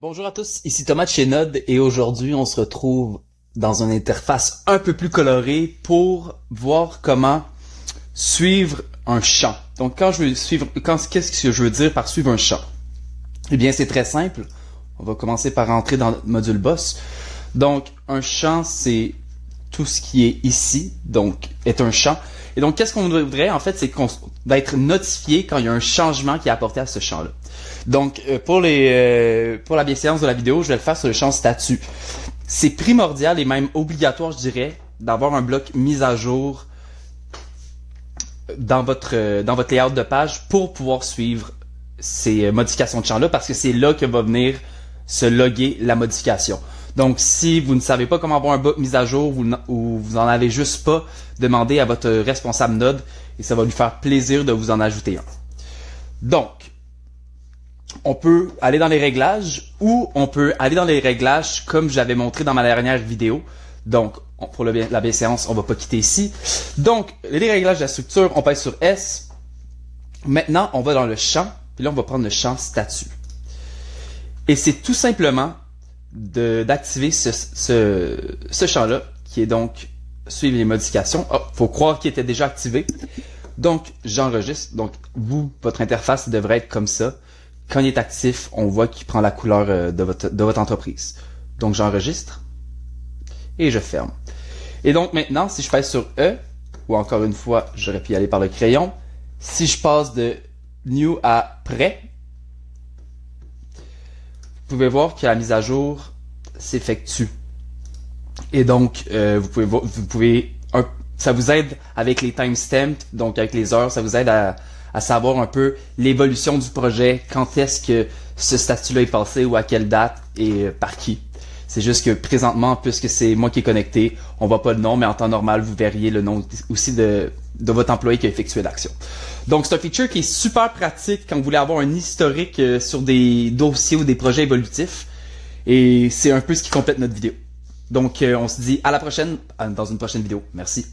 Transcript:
Bonjour à tous, ici Thomas de chez Node et aujourd'hui on se retrouve dans une interface un peu plus colorée pour voir comment suivre un champ. Donc qu'est-ce que je veux dire par suivre un champ? Eh bien c'est très simple, on va commencer par rentrer dans notre module boss. Donc un champ c'est tout ce qui est ici, donc est un champ. Et donc qu'est-ce qu'on voudrait en fait, c'est d'être notifié quand il y a un changement qui est apporté à ce champ-là. Donc, pour la bienséance de la vidéo, je vais le faire sur le champ statut. C'est primordial et même obligatoire, je dirais, d'avoir un bloc mise à jour dans votre layout de page pour pouvoir suivre ces modifications de champ-là, parce que c'est là que va venir se loguer la modification. Donc, si vous ne savez pas comment avoir un bloc mise à jour ou vous en avez juste pas, demandez à votre responsable Node et ça va lui faire plaisir de vous en ajouter un. Donc, on peut aller dans les réglages ou on peut aller dans les réglages comme j'avais montré dans ma dernière vidéo. Donc, pour la bienséance, on va pas quitter ici. Donc, les réglages de la structure, on pèse sur S. Maintenant, on va dans le champ. Puis là, on va prendre le champ statut. Et c'est tout simplement d'activer ce champ-là, qui est donc suivre les modifications. Oh, faut croire qu'il était déjà activé. Donc, j'enregistre. Donc, votre interface devrait être comme ça. Quand il est actif, on voit qu'il prend la couleur de votre entreprise. Donc, j'enregistre et je ferme. Et donc, maintenant, si je pèse sur E, ou encore une fois, j'aurais pu y aller par le crayon, si je passe de New à Prêt, vous pouvez voir que la mise à jour s'effectue. Et donc, ça vous aide avec les timestamps, donc avec les heures, ça vous aide à savoir un peu l'évolution du projet, quand est-ce que ce statut-là est passé ou à quelle date et par qui. C'est juste que présentement, puisque c'est moi qui est connecté, on voit pas le nom, mais en temps normal, vous verriez le nom aussi de votre employé qui a effectué l'action. Donc, c'est un feature qui est super pratique quand vous voulez avoir un historique sur des dossiers ou des projets évolutifs. Et c'est un peu ce qui complète notre vidéo. Donc, on se dit à la prochaine, dans une prochaine vidéo. Merci.